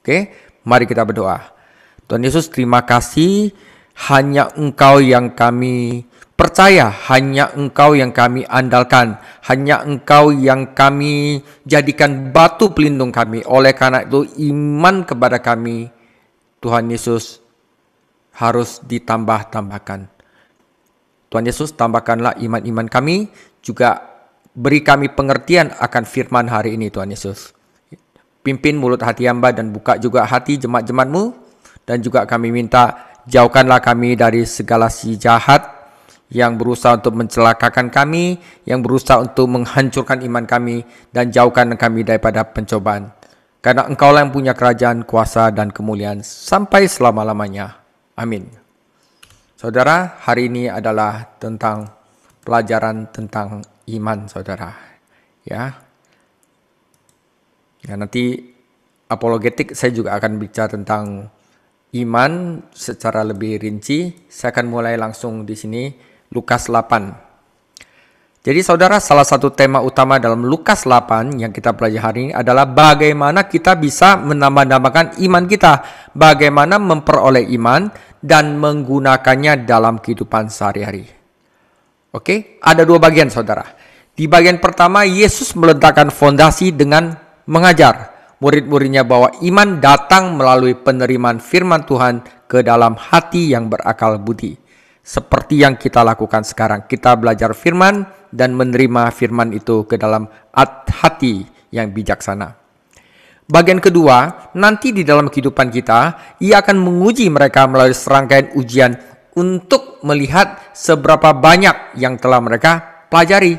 Oke, mari kita berdoa. Tuhan Yesus, terima kasih. Hanya Engkau yang kami percaya, hanya Engkau yang kami andalkan, hanya Engkau yang kami jadikan batu pelindung kami. Oleh karena itu, iman kepada kami, Tuhan Yesus, harus ditambah-tambahkan. Tuhan Yesus, tambahkanlah iman-iman kami, juga beri kami pengertian akan firman hari ini, Tuhan Yesus. Pimpin mulut hati hamba dan buka juga hati jemaat-jemaat-Mu, dan juga kami minta, jauhkanlah kami dari segala si jahat yang berusaha untuk mencelakakan kami, yang berusaha untuk menghancurkan iman kami, dan jauhkan kami daripada pencobaan. Karena Engkaulah yang punya kerajaan, kuasa, dan kemuliaan sampai selama-lamanya. Amin. Saudara, hari ini adalah tentang pelajaran tentang iman, saudara. Ya, nanti apologetik saya juga akan bicara tentang iman secara lebih rinci. Saya akan mulai langsung di sini, Lukas 8. Jadi saudara, salah satu tema utama dalam Lukas 8 yang kita pelajari hari ini adalah bagaimana kita bisa menambah-nambahkan iman kita. Bagaimana memperoleh iman dan menggunakannya dalam kehidupan sehari-hari. Oke, ada dua bagian saudara. Di bagian pertama, Yesus meletakkan fondasi dengan mengajar murid-muridnya bahwa iman datang melalui penerimaan firman Tuhan ke dalam hati yang berakal budi. Seperti yang kita lakukan sekarang, kita belajar firman dan menerima firman itu ke dalam hati yang bijaksana. Bagian kedua, nanti di dalam kehidupan kita, Ia akan menguji mereka melalui serangkaian ujian untuk melihat seberapa banyak yang telah mereka pelajari.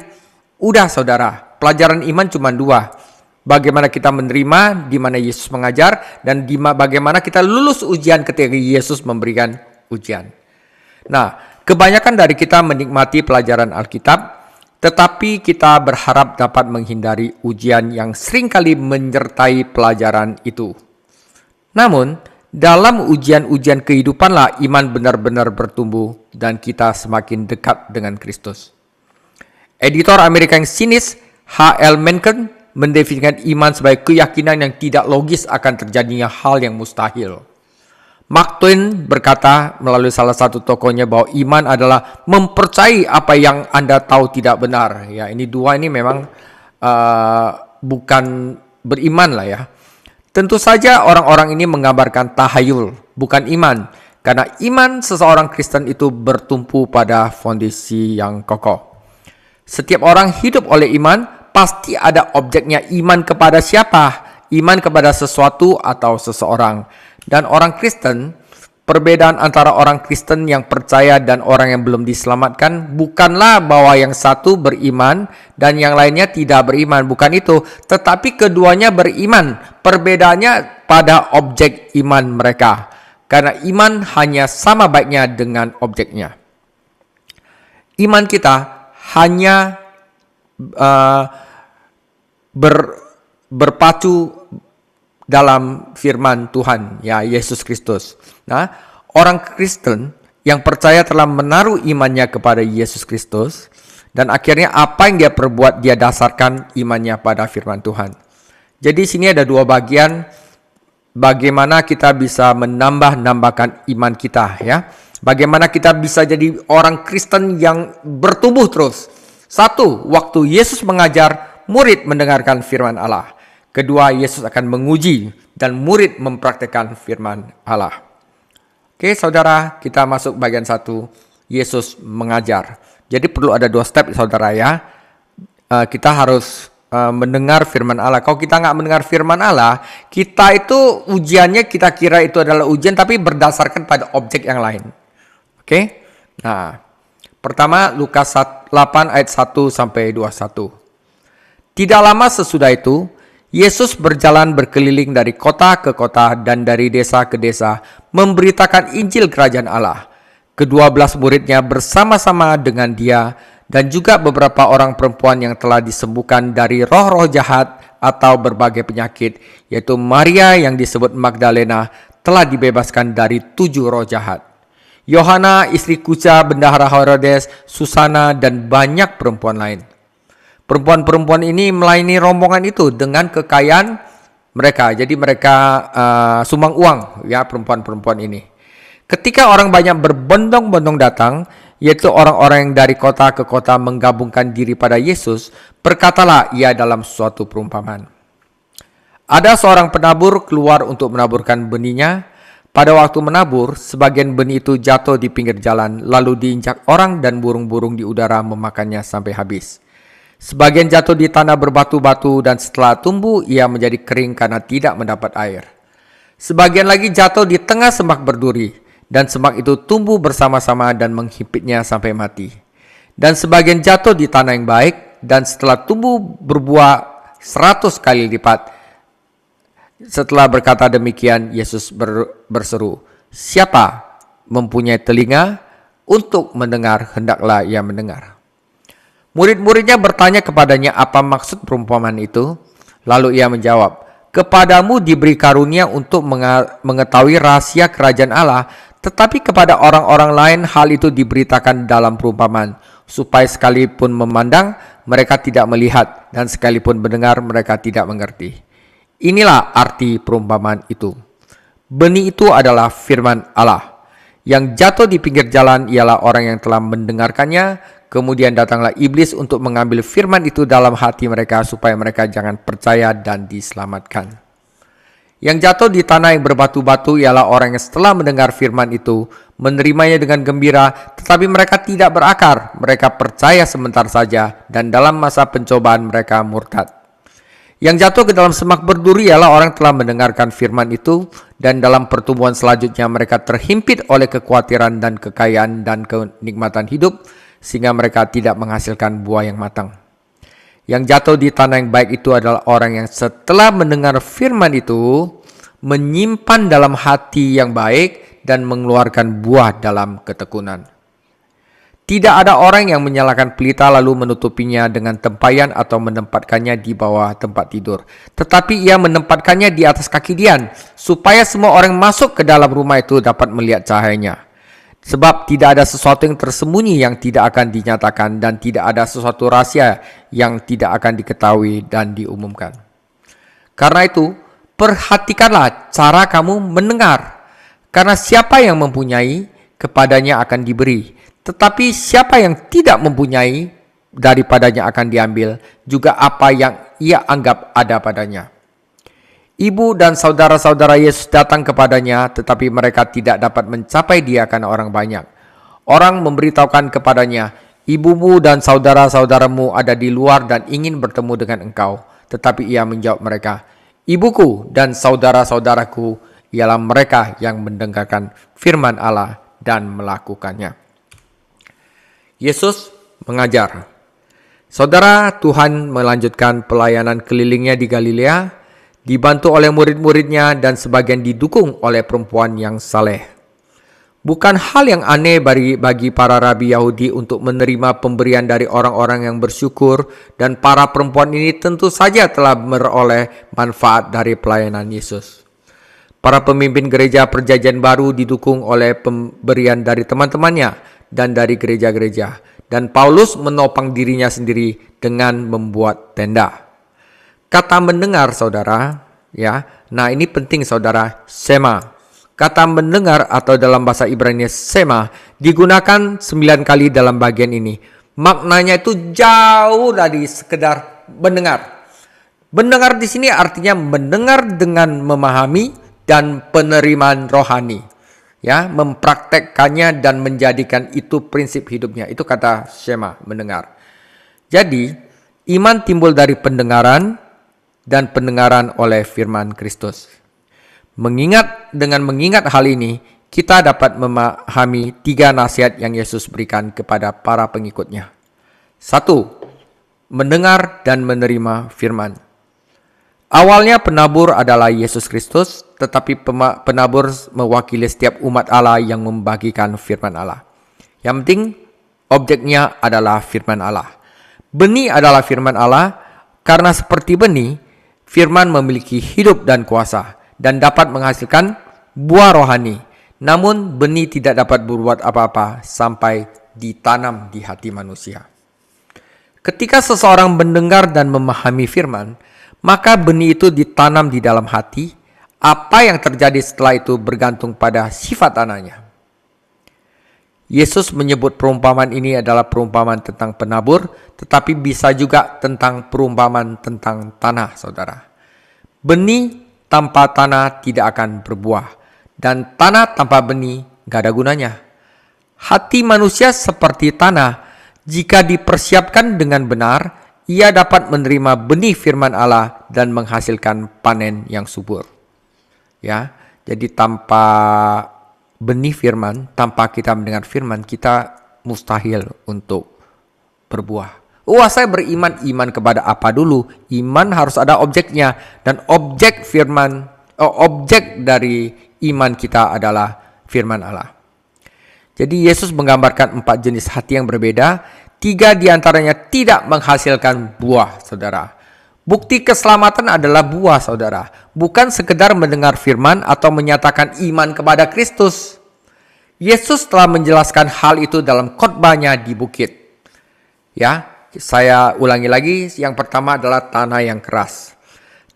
Udah saudara, pelajaran iman cuma dua. Bagaimana kita menerima, di mana Yesus mengajar, dan bagaimana kita lulus ujian ketika Yesus memberikan ujian. Nah, kebanyakan dari kita menikmati pelajaran Alkitab, tetapi kita berharap dapat menghindari ujian yang seringkali menyertai pelajaran itu. Namun, dalam ujian-ujian kehidupanlah iman benar-benar bertumbuh dan kita semakin dekat dengan Kristus. Editor Amerika yang sinis, H.L. Mencken, mendefinisikan iman sebagai keyakinan yang tidak logis akan terjadinya hal yang mustahil. Mark Twain berkata melalui salah satu tokohnya bahwa iman adalah mempercayai apa yang Anda tahu tidak benar. Ya, ini dua ini memang bukan beriman lah ya. Tentu saja orang-orang ini menggambarkan tahayul, bukan iman. Karena iman seseorang Kristen itu bertumpu pada fondasi yang kokoh. Setiap orang hidup oleh iman, pasti ada objeknya. Iman kepada siapa? Iman kepada sesuatu atau seseorang. Dan orang Kristen, perbedaan antara orang Kristen yang percaya dan orang yang belum diselamatkan bukanlah bahwa yang satu beriman dan yang lainnya tidak beriman. Bukan itu. Tetapi keduanya beriman. Perbedaannya pada objek iman mereka. Karena iman hanya sama baiknya dengan objeknya. Iman kita hanya berpacu dalam firman Tuhan, ya Yesus Kristus. Nah, orang Kristen yang percaya telah menaruh imannya kepada Yesus Kristus, dan akhirnya apa yang dia perbuat, dia dasarkan imannya pada firman Tuhan. Jadi sini ada dua bagian, bagaimana kita bisa menambah-nambahkan iman kita, ya. Bagaimana kita bisa jadi orang Kristen yang bertumbuh terus. Satu, waktu Yesus mengajar, murid mendengarkan firman Allah. Kedua, Yesus akan menguji dan murid mempraktikkan firman Allah. Oke saudara, kita masuk bagian satu, Yesus mengajar. Jadi perlu ada dua step saudara ya. Kita harus mendengar firman Allah. Kalau kita nggak mendengar firman Allah, kita itu ujiannya kita kira itu adalah ujian tapi berdasarkan pada objek yang lain. Oke? Nah, pertama Lukas 8 ayat 1 sampai 21. Tidak lama sesudah itu, Yesus berjalan berkeliling dari kota ke kota dan dari desa ke desa, memberitakan Injil Kerajaan Allah. Ke-12 muridnya bersama-sama dengan dia, dan juga beberapa orang perempuan yang telah disembuhkan dari roh-roh jahat atau berbagai penyakit, yaitu Maria yang disebut Magdalena, telah dibebaskan dari 7 roh jahat. Yohana, istri Kusa, bendahara Herodes, Susana, dan banyak perempuan lain. Perempuan-perempuan ini melayani rombongan itu dengan kekayaan mereka. Jadi mereka sumbang uang, ya, perempuan-perempuan ini. Ketika orang banyak berbondong-bondong datang, yaitu orang-orang yang dari kota ke kota menggabungkan diri pada Yesus, berkatalah ia dalam suatu perumpamaan. Ada seorang penabur keluar untuk menaburkan benihnya. Pada waktu menabur, sebagian benih itu jatuh di pinggir jalan, lalu diinjak orang dan burung-burung di udara memakannya sampai habis. Sebagian jatuh di tanah berbatu-batu dan setelah tumbuh, ia menjadi kering karena tidak mendapat air. Sebagian lagi jatuh di tengah semak berduri, dan semak itu tumbuh bersama-sama dan menghimpitnya sampai mati. Dan sebagian jatuh di tanah yang baik, dan setelah tumbuh berbuah 100 kali lipat. Setelah berkata demikian, Yesus berseru, "Siapa mempunyai telinga untuk mendengar, hendaklah ia mendengar." Murid-muridnya bertanya kepadanya apa maksud perumpamaan itu. Lalu ia menjawab, "Kepadamu diberi karunia untuk mengetahui rahasia kerajaan Allah, tetapi kepada orang-orang lain hal itu diberitakan dalam perumpamaan, supaya sekalipun memandang, mereka tidak melihat, dan sekalipun mendengar, mereka tidak mengerti." Inilah arti perumpamaan itu. Benih itu adalah firman Allah. Yang jatuh di pinggir jalan ialah orang yang telah mendengarkannya, kemudian datanglah iblis untuk mengambil firman itu dalam hati mereka supaya mereka jangan percaya dan diselamatkan. Yang jatuh di tanah yang berbatu-batu ialah orang yang setelah mendengar firman itu, menerimanya dengan gembira, tetapi mereka tidak berakar. Mereka percaya sebentar saja, dan dalam masa pencobaan mereka murtad. Yang jatuh ke dalam semak berduri ialah orang telah mendengarkan firman itu, dan dalam pertumbuhan selanjutnya mereka terhimpit oleh kekhawatiran dan kekayaan dan kenikmatan hidup, sehingga mereka tidak menghasilkan buah yang matang. Yang jatuh di tanah yang baik itu adalah orang yang setelah mendengar firman itu, menyimpan dalam hati yang baik dan mengeluarkan buah dalam ketekunan. Tidak ada orang yang menyalakan pelita lalu menutupinya dengan tempayan atau menempatkannya di bawah tempat tidur. Tetapi ia menempatkannya di atas kaki dian, supaya semua orang masuk ke dalam rumah itu dapat melihat cahayanya. Sebab tidak ada sesuatu yang tersembunyi yang tidak akan dinyatakan, dan tidak ada sesuatu rahasia yang tidak akan diketahui dan diumumkan. Karena itu, perhatikanlah cara kamu mendengar. Karena siapa yang mempunyai, kepadanya akan diberi. Tetapi siapa yang tidak mempunyai, daripadanya akan diambil juga apa yang ia anggap ada padanya. Ibu dan saudara-saudara Yesus datang kepadanya, tetapi mereka tidak dapat mencapai dia karena orang banyak. Orang memberitahukan kepadanya, "Ibumu dan saudara-saudaramu ada di luar dan ingin bertemu dengan engkau." Tetapi ia menjawab mereka, "Ibuku dan saudara-saudaraku ialah mereka yang mendengarkan firman Allah dan melakukannya." Yesus mengajar. Saudara, Tuhan melanjutkan pelayanan kelilingnya di Galilea, dibantu oleh murid-muridnya dan sebagian didukung oleh perempuan yang saleh. Bukan hal yang aneh bagi para rabi Yahudi untuk menerima pemberian dari orang-orang yang bersyukur, dan para perempuan ini tentu saja telah meroleh manfaat dari pelayanan Yesus. Para pemimpin gereja Perjanjian Baru didukung oleh pemberian dari teman-temannya dan dari gereja-gereja, dan Paulus menopang dirinya sendiri dengan membuat tenda. Kata mendengar, saudara, ya. Nah, ini penting, saudara, sema. Kata mendengar atau dalam bahasa Ibrani sema digunakan 9 kali dalam bagian ini. Maknanya itu jauh dari sekedar mendengar. Mendengar di sini artinya mendengar dengan memahami dan penerimaan rohani. Ya, mempraktekkannya dan menjadikan itu prinsip hidupnya. Itu kata shema, mendengar. Jadi, iman timbul dari pendengaran dan pendengaran oleh firman Kristus. Dengan mengingat hal ini, kita dapat memahami 3 nasihat yang Yesus berikan kepada para pengikutnya. 1. Mendengar dan menerima firman. Awalnya penabur adalah Yesus Kristus, tetapi penabur mewakili setiap umat Allah yang membagikan firman Allah. Yang penting, objeknya adalah firman Allah. Benih adalah firman Allah, karena seperti benih, firman memiliki hidup dan kuasa, dan dapat menghasilkan buah rohani. Namun, benih tidak dapat berbuat apa-apa sampai ditanam di hati manusia. Ketika seseorang mendengar dan memahami firman, maka benih itu ditanam di dalam hati. Apa yang terjadi setelah itu bergantung pada sifat tanahnya. Yesus menyebut perumpamaan ini adalah perumpamaan tentang penabur, tetapi bisa juga tentang perumpamaan tentang tanah, saudara. Benih tanpa tanah tidak akan berbuah, dan tanah tanpa benih gak ada gunanya. Hati manusia seperti tanah, jika dipersiapkan dengan benar, ia dapat menerima benih firman Allah dan menghasilkan panen yang subur. Ya, jadi tanpa benih firman, tanpa kita mendengar firman, kita mustahil untuk berbuah. Wah, saya beriman, iman kepada apa dulu? Iman harus ada objeknya, dan objek firman, objek dari iman kita adalah firman Allah. Jadi Yesus menggambarkan 4 jenis hati yang berbeda. 3 diantaranya tidak menghasilkan buah, saudara. Bukti keselamatan adalah buah, saudara. Bukan sekedar mendengar firman atau menyatakan iman kepada Kristus. Yesus telah menjelaskan hal itu dalam khotbahnya di bukit. Ya, saya ulangi lagi. Yang pertama adalah tanah yang keras.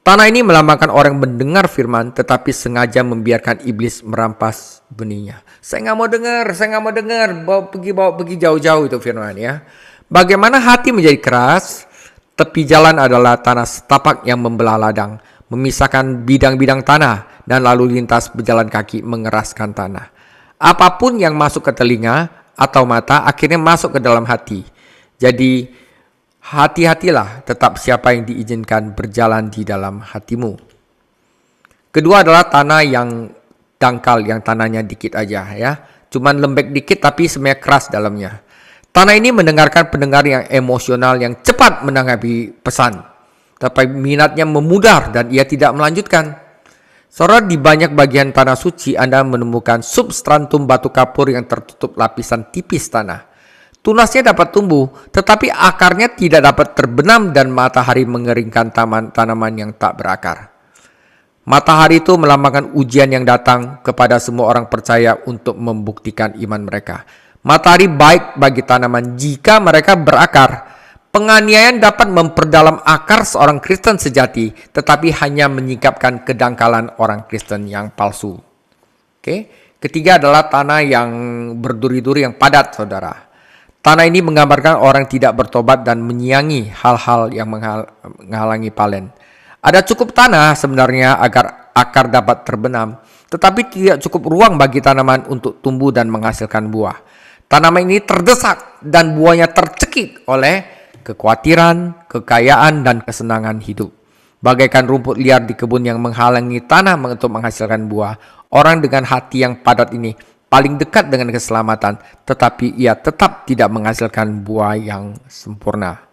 Tanah ini melambangkan orang yang mendengar firman tetapi sengaja membiarkan iblis merampas benihnya. Saya nggak mau dengar, bawa pergi jauh-jauh itu firman ya. Bagaimana hati menjadi keras? Tepi jalan adalah tanah setapak yang membelah ladang, memisahkan bidang-bidang tanah, dan lalu lintas berjalan kaki mengeraskan tanah. Apapun yang masuk ke telinga atau mata akhirnya masuk ke dalam hati. Jadi hati-hatilah tetap siapa yang diizinkan berjalan di dalam hatimu. Kedua adalah tanah yang dangkal, yang tanahnya dikit aja ya. Cuman lembek dikit tapi semuanya keras dalamnya. Tanah ini mendengarkan pendengar yang emosional, yang cepat menanggapi pesan. Tapi minatnya memudar dan ia tidak melanjutkan. Saudara, di banyak bagian tanah suci Anda menemukan substrantum batu kapur yang tertutup lapisan tipis tanah. Tunasnya dapat tumbuh, tetapi akarnya tidak dapat terbenam dan matahari mengeringkan tanaman yang tak berakar. Matahari itu melambangkan ujian yang datang kepada semua orang percaya untuk membuktikan iman mereka. Matahari baik bagi tanaman jika mereka berakar. Penganiayaan dapat memperdalam akar seorang Kristen sejati, tetapi hanya menyingkapkan kedangkalan orang Kristen yang palsu. Oke. Ketiga adalah tanah yang berduri-duri yang padat, saudara. Tanah ini menggambarkan orang tidak bertobat dan menyiangi hal-hal yang menghalangi panen. Ada cukup tanah sebenarnya agar akar dapat terbenam, tetapi tidak cukup ruang bagi tanaman untuk tumbuh dan menghasilkan buah. Tanaman ini terdesak dan buahnya tercekik oleh kekhawatiran, kekayaan, dan kesenangan hidup. Bagaikan rumput liar di kebun yang menghalangi tanah untuk menghasilkan buah. Orang dengan hati yang padat ini paling dekat dengan keselamatan, tetapi ia tetap tidak menghasilkan buah yang sempurna.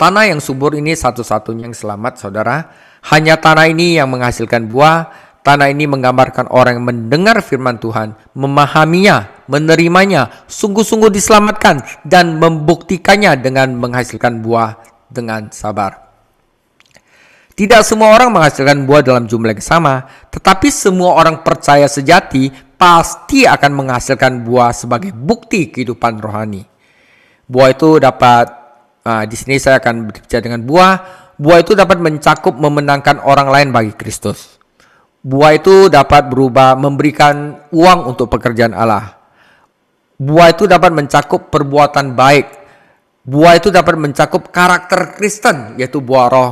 Tanah yang subur ini satu-satunya yang selamat, saudara. Hanya tanah ini yang menghasilkan buah. Tanah ini menggambarkan orang yang mendengar firman Tuhan, memahaminya, menerimanya, sungguh-sungguh diselamatkan, dan membuktikannya dengan menghasilkan buah dengan sabar. Tidak semua orang menghasilkan buah dalam jumlah yang sama, tetapi semua orang percaya sejati pasti akan menghasilkan buah sebagai bukti kehidupan rohani. Buah itu dapat, di sini saya akan berbicara dengan buah. Buah itu dapat mencakup memenangkan orang lain bagi Kristus. Buah itu dapat berubah memberikan uang untuk pekerjaan Allah. Buah itu dapat mencakup perbuatan baik. Buah itu dapat mencakup karakter Kristen, yaitu buah roh.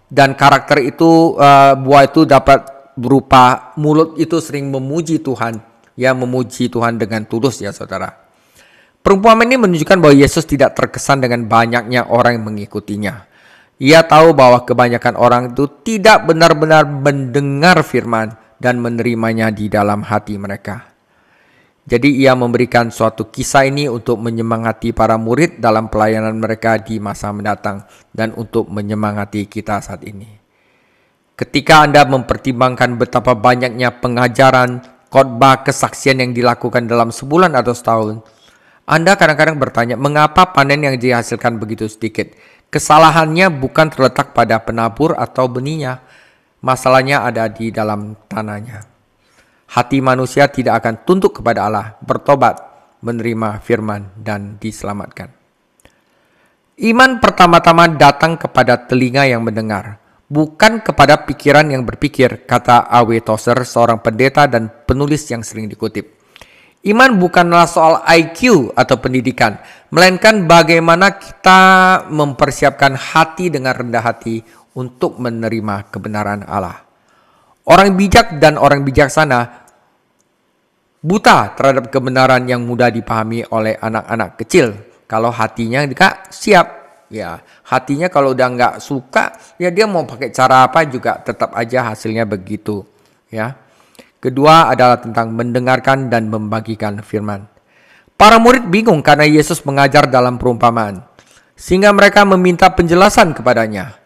Dan karakter itu, buah itu dapat berupa mulut itu sering memuji Tuhan. Ya, memuji Tuhan dengan tulus ya saudara. Perumpamaan ini menunjukkan bahwa Yesus tidak terkesan dengan banyaknya orang yang mengikutinya. Ia tahu bahwa kebanyakan orang itu tidak benar-benar mendengar firman dan menerimanya di dalam hati mereka. Jadi ia memberikan suatu kisah ini untuk menyemangati para murid dalam pelayanan mereka di masa mendatang dan untuk menyemangati kita saat ini. Ketika Anda mempertimbangkan betapa banyaknya pengajaran, khotbah, kesaksian yang dilakukan dalam sebulan atau setahun, Anda kadang-kadang bertanya, mengapa panen yang dihasilkan begitu sedikit? Kesalahannya bukan terletak pada penabur atau benihnya. Masalahnya ada di dalam tanahnya. Hati manusia tidak akan tunduk kepada Allah, bertobat, menerima firman, dan diselamatkan. Iman pertama-tama datang kepada telinga yang mendengar, bukan kepada pikiran yang berpikir, kata A.W. Tozer, seorang pendeta dan penulis yang sering dikutip. Iman bukanlah soal IQ atau pendidikan, melainkan bagaimana kita mempersiapkan hati dengan rendah hati untuk menerima kebenaran Allah. Orang bijak dan orang bijaksana buta terhadap kebenaran yang mudah dipahami oleh anak-anak kecil. Kalau hatinya enggak siap, ya hatinya kalau udah enggak suka, ya dia mau pakai cara apa juga tetap aja hasilnya begitu, ya. Kedua adalah tentang mendengarkan dan membagikan firman. Para murid bingung karena Yesus mengajar dalam perumpamaan, sehingga mereka meminta penjelasan kepadanya.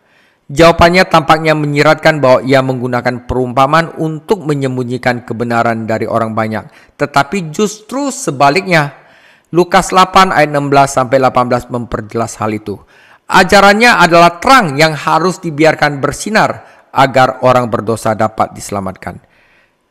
Jawabannya tampaknya menyiratkan bahwa ia menggunakan perumpamaan untuk menyembunyikan kebenaran dari orang banyak, tetapi justru sebaliknya. Lukas 8 ayat 16-18 memperjelas hal itu. Ajarannya adalah terang yang harus dibiarkan bersinar agar orang berdosa dapat diselamatkan.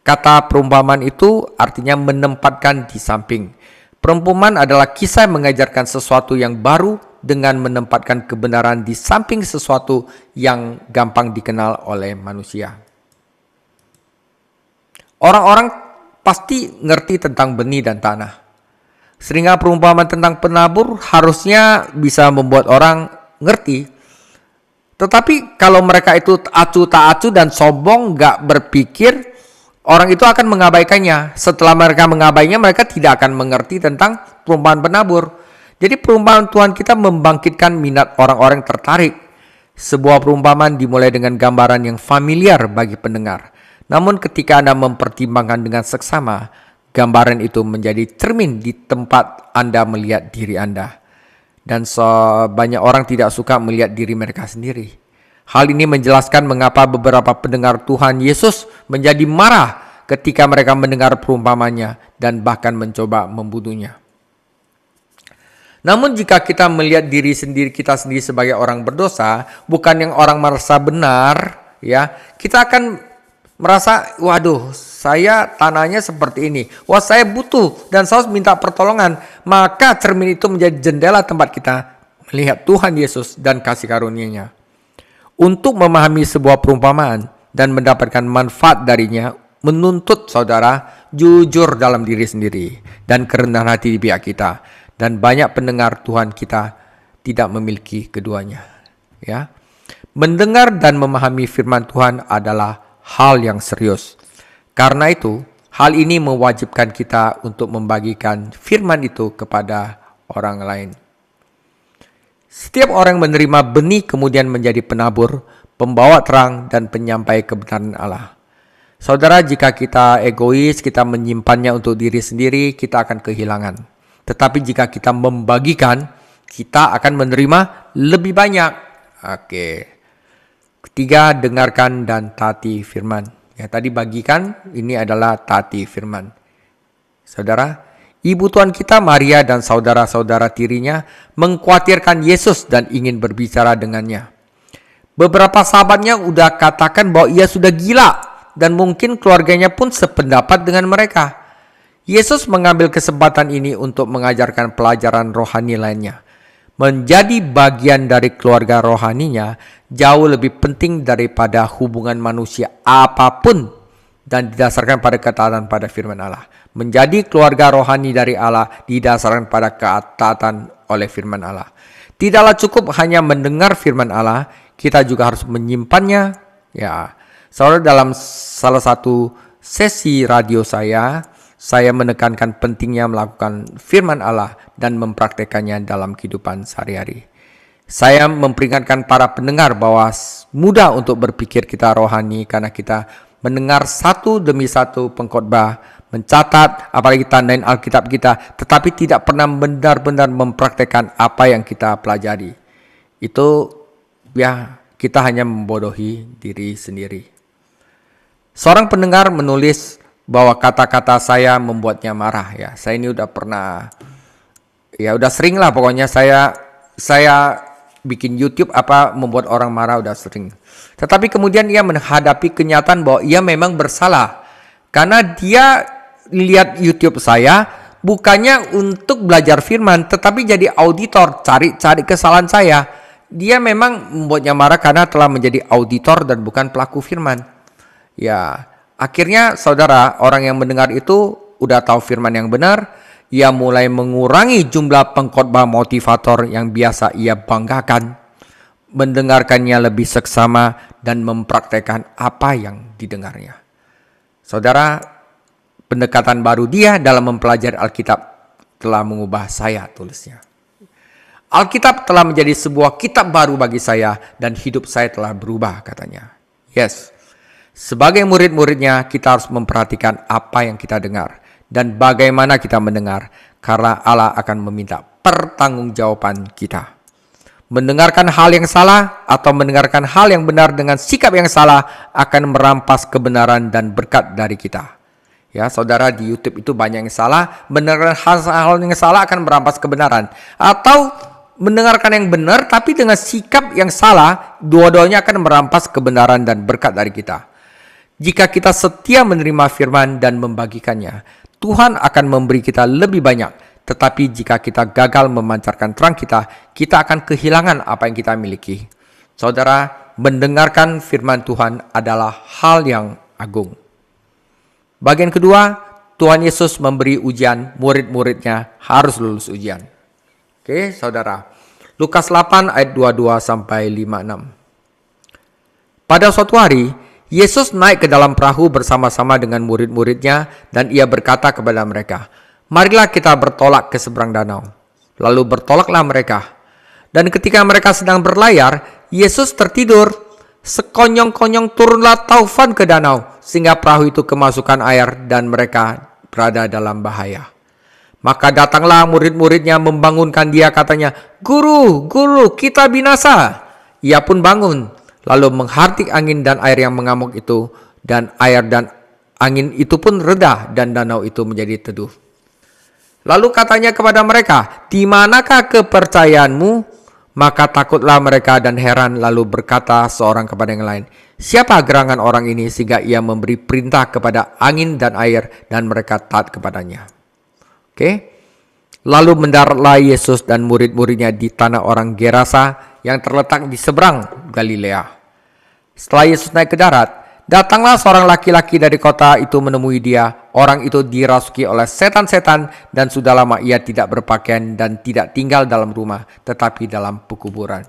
Kata perumpamaan itu artinya menempatkan di samping. Perumpamaan adalah kisah yang mengajarkan sesuatu yang baru dengan menempatkan kebenaran di samping sesuatu yang gampang dikenal oleh manusia. Orang-orang pasti ngerti tentang benih dan tanah. Seringkali perumpamaan tentang penabur harusnya bisa membuat orang ngerti. Tetapi kalau mereka itu acuh tak acuh dan sombong, gak berpikir, orang itu akan mengabaikannya. Setelah mereka mengabaikannya, mereka tidak akan mengerti tentang perumpamaan penabur. Jadi perumpamaan Tuhan kita membangkitkan minat orang-orang tertarik. Sebuah perumpamaan dimulai dengan gambaran yang familiar bagi pendengar. Namun ketika Anda mempertimbangkan dengan seksama, gambaran itu menjadi cermin di tempat Anda melihat diri Anda. Dan banyak orang tidak suka melihat diri mereka sendiri. Hal ini menjelaskan mengapa beberapa pendengar Tuhan Yesus menjadi marah ketika mereka mendengar perumpamannya dan bahkan mencoba membunuhnya. Namun jika kita melihat diri kita sendiri sebagai orang berdosa, bukan yang orang merasa benar, ya, kita akan merasa, waduh, saya tanahnya seperti ini. Wah, saya butuh dan saya harus minta pertolongan. Maka cermin itu menjadi jendela tempat kita melihat Tuhan Yesus dan kasih karunia-Nya. Untuk memahami sebuah perumpamaan dan mendapatkan manfaat darinya, menuntut saudara jujur dalam diri sendiri dan kerendahan hati di pihak kita. Dan banyak pendengar Tuhan kita tidak memiliki keduanya. Ya, mendengar dan memahami firman Tuhan adalah hal yang serius. Karena itu, hal ini mewajibkan kita untuk membagikan firman itu kepada orang lain. Setiap orang menerima benih kemudian menjadi penabur, pembawa terang dan penyampai kebenaran Allah. Saudara, jika kita egois, kita menyimpannya untuk diri sendiri, kita akan kehilangan. Tetapi jika kita membagikan, kita akan menerima lebih banyak. Oke. Ketiga, dengarkan dan taati firman. Ya, tadi bagikan, ini adalah taati firman. Saudara, ibu Tuhan kita Maria dan saudara-saudara tirinya mengkhawatirkan Yesus dan ingin berbicara dengannya. Beberapa sahabatnya udah katakan bahwa ia sudah gila dan mungkin keluarganya pun sependapat dengan mereka. Yesus mengambil kesempatan ini untuk mengajarkan pelajaran rohani lainnya. Menjadi bagian dari keluarga rohaninya jauh lebih penting daripada hubungan manusia apapun dan didasarkan pada ketaatan pada firman Allah. Menjadi keluarga rohani dari Allah didasarkan pada ketaatan oleh firman Allah. Tidaklah cukup hanya mendengar firman Allah, kita juga harus menyimpannya. Ya, saudara, dalam salah satu sesi radio saya menekankan pentingnya melakukan firman Allah dan mempraktekannya dalam kehidupan sehari-hari. Saya memperingatkan para pendengar bahwa mudah untuk berpikir kita rohani karena kita mendengar satu demi satu pengkhotbah, mencatat, apalagi tandain Alkitab kita, tetapi tidak pernah benar-benar mempraktekkan apa yang kita pelajari. Itu ya, kita hanya membodohi diri sendiri. Seorang pendengar menulis bahwa kata-kata saya membuatnya marah. Ya, saya ini udah pernah, ya udah sering lah pokoknya saya bikin YouTube apa membuat orang marah udah sering. Tetapi kemudian ia menghadapi kenyataan bahwa ia memang bersalah karena dia lihat YouTube saya bukannya untuk belajar firman, tetapi jadi auditor, cari kesalahan saya. Dia memang membuatnya marah karena telah menjadi auditor dan bukan pelaku firman. Ya, akhirnya saudara, orang yang mendengar itu udah tahu firman yang benar, ia mulai mengurangi jumlah pengkhotbah motivator yang biasa ia banggakan, mendengarkannya lebih seksama dan mempraktekkan apa yang didengarnya. Saudara, pendekatan baru dia dalam mempelajari Alkitab telah mengubah saya, tulisnya. Alkitab telah menjadi sebuah kitab baru bagi saya dan hidup saya telah berubah, katanya. Yes, sebagai murid-muridnya kita harus memperhatikan apa yang kita dengar dan bagaimana kita mendengar, karena Allah akan meminta pertanggungjawaban kita. Mendengarkan hal yang salah atau mendengarkan hal yang benar dengan sikap yang salah akan merampas kebenaran dan berkat dari kita. Ya, saudara, di YouTube itu banyak yang salah. Mendengarkan hal-hal yang salah akan merampas kebenaran. Atau mendengarkan yang benar tapi dengan sikap yang salah, dua-duanya akan merampas kebenaran dan berkat dari kita. Jika kita setia menerima firman dan membagikannya, Tuhan akan memberi kita lebih banyak. Tetapi jika kita gagal memancarkan terang kita, kita akan kehilangan apa yang kita miliki. Saudara, mendengarkan firman Tuhan adalah hal yang agung. Bagian kedua, Tuhan Yesus memberi ujian, murid-muridnya harus lulus ujian. Oke, saudara. Lukas 8 ayat 22 sampai 56. Pada suatu hari, Yesus naik ke dalam perahu bersama-sama dengan murid-muridnya dan ia berkata kepada mereka, "Marilah kita bertolak ke seberang danau." Lalu bertolaklah mereka. Dan ketika mereka sedang berlayar, Yesus tertidur. Sekonyong-konyong turunlah taufan ke danau, sehingga perahu itu kemasukan air dan mereka berada dalam bahaya. Maka datanglah murid-muridnya membangunkan dia, katanya, "Guru, guru, kita binasa." Ia pun bangun, lalu menghardik angin dan air yang mengamuk itu, dan air dan angin itu pun reda dan danau itu menjadi teduh. Lalu katanya kepada mereka, "Di manakah kepercayaanmu?" Maka takutlah mereka dan heran, lalu berkata seorang kepada yang lain, "Siapa gerangan orang ini sehingga ia memberi perintah kepada angin dan air dan mereka taat kepadanya?" Oke. Lalu mendaratlah Yesus dan murid-muridnya di tanah orang Gerasa yang terletak di seberang Galilea. Setelah Yesus naik ke darat, datanglah seorang laki-laki dari kota itu menemui dia. Orang itu dirasuki oleh setan-setan dan sudah lama ia tidak berpakaian dan tidak tinggal dalam rumah, tetapi dalam pekuburan.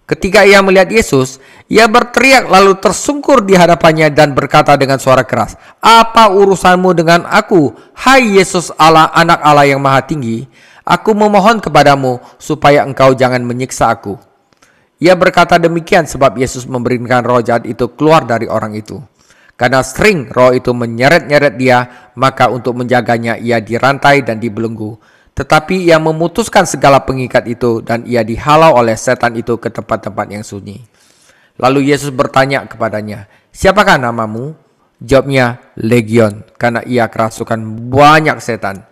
Ketika ia melihat Yesus, ia berteriak lalu tersungkur di hadapannya dan berkata dengan suara keras, "Apa urusanmu dengan aku, hai Yesus Allah, Anak Allah yang Maha Tinggi? Aku memohon kepadamu supaya engkau jangan menyiksa aku." Ia berkata demikian sebab Yesus memberikan roh jahat itu keluar dari orang itu. Karena sering roh itu menyeret-nyeret dia, maka untuk menjaganya ia dirantai dan dibelenggu. Tetapi ia memutuskan segala pengikat itu dan ia dihalau oleh setan itu ke tempat-tempat yang sunyi. Lalu Yesus bertanya kepadanya, "Siapakah namamu?" Jawabnya, "Legion," karena ia kerasukan banyak setan.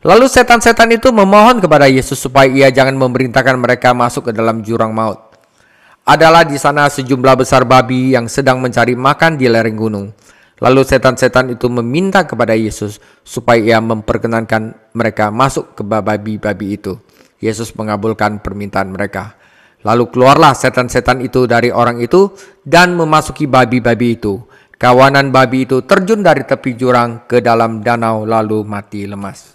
Lalu setan-setan itu memohon kepada Yesus supaya ia jangan memerintahkan mereka masuk ke dalam jurang maut. Adalah di sana sejumlah besar babi yang sedang mencari makan di lereng gunung. Lalu setan-setan itu meminta kepada Yesus supaya ia memperkenankan mereka masuk ke babi-babi itu. Yesus mengabulkan permintaan mereka. Lalu keluarlah setan-setan itu dari orang itu dan memasuki babi-babi itu. Kawanan babi itu terjun dari tepi jurang ke dalam danau lalu mati lemas.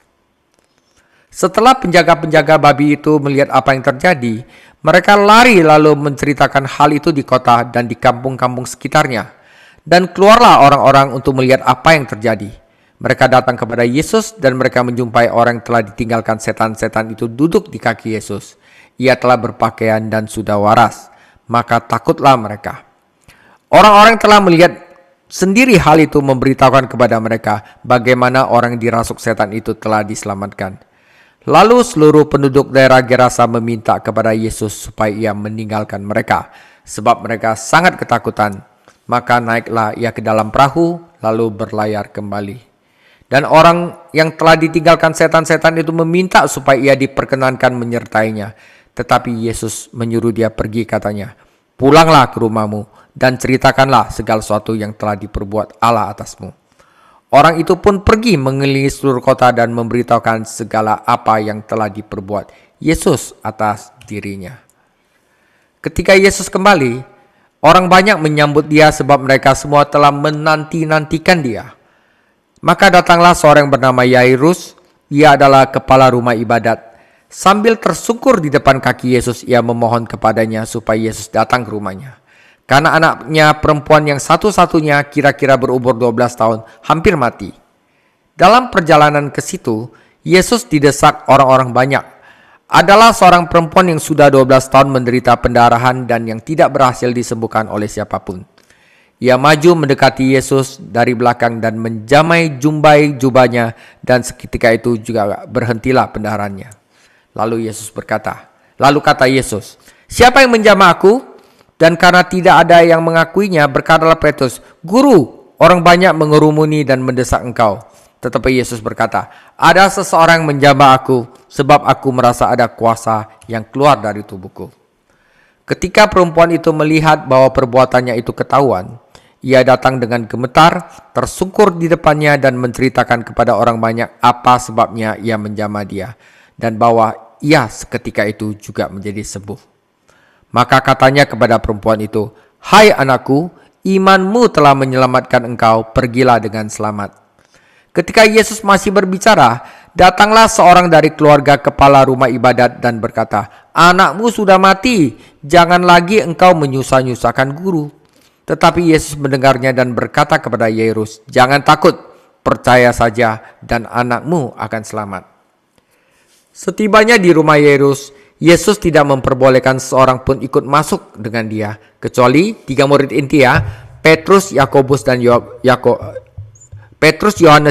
Setelah penjaga-penjaga babi itu melihat apa yang terjadi, mereka lari lalu menceritakan hal itu di kota dan di kampung-kampung sekitarnya. Dan keluarlah orang-orang untuk melihat apa yang terjadi. Mereka datang kepada Yesus dan mereka menjumpai orang yang telah ditinggalkan setan-setan itu duduk di kaki Yesus. Ia telah berpakaian dan sudah waras. Maka takutlah mereka. Orang-orang telah melihat sendiri hal itu memberitahukan kepada mereka bagaimana orang dirasuk setan itu telah diselamatkan. Lalu seluruh penduduk daerah Gerasa meminta kepada Yesus supaya ia meninggalkan mereka, sebab mereka sangat ketakutan. Maka naiklah ia ke dalam perahu, lalu berlayar kembali. Dan orang yang telah ditinggalkan setan-setan itu meminta supaya ia diperkenankan menyertainya. Tetapi Yesus menyuruh dia pergi, katanya, "Pulanglah ke rumahmu dan ceritakanlah segala sesuatu yang telah diperbuat Allah atasmu." Orang itu pun pergi mengelilingi seluruh kota dan memberitahukan segala apa yang telah diperbuat Yesus atas dirinya. Ketika Yesus kembali, orang banyak menyambut dia sebab mereka semua telah menanti-nantikan dia. Maka datanglah seorang yang bernama Yairus, ia adalah kepala rumah ibadat. Sambil tersungkur di depan kaki Yesus, ia memohon kepadanya supaya Yesus datang ke rumahnya. Karena anaknya perempuan yang satu-satunya kira-kira berumur 12 tahun hampir mati. Dalam perjalanan ke situ, Yesus didesak orang-orang banyak. Adalah seorang perempuan yang sudah 12 tahun menderita pendarahan dan yang tidak berhasil disembuhkan oleh siapapun. Ia maju mendekati Yesus dari belakang dan menjamai jumbai jubahnya, dan seketika itu juga berhentilah pendarahannya. Lalu kata Yesus, "Siapa yang menjamah aku?" Dan karena tidak ada yang mengakuinya, berkatalah Petrus, "Guru, orang banyak mengerumuni dan mendesak engkau." Tetapi Yesus berkata, "Ada seseorang yang menjamah aku, sebab aku merasa ada kuasa yang keluar dari tubuhku." Ketika perempuan itu melihat bahwa perbuatannya itu ketahuan, ia datang dengan gemetar, tersungkur di depannya dan menceritakan kepada orang banyak apa sebabnya ia menjamah dia, dan bahwa ia seketika itu juga menjadi sembuh. Maka katanya kepada perempuan itu, "Hai anakku, imanmu telah menyelamatkan engkau, pergilah dengan selamat." Ketika Yesus masih berbicara, datanglah seorang dari keluarga kepala rumah ibadat dan berkata, "Anakmu sudah mati, jangan lagi engkau menyusah-nyusahkan guru." Tetapi Yesus mendengarnya dan berkata kepada Yairus, "Jangan takut, percaya saja dan anakmu akan selamat." Setibanya di rumah Yairus, Yesus tidak memperbolehkan seorang pun ikut masuk dengan dia, kecuali 3 murid inti ya, Petrus, Yohanes,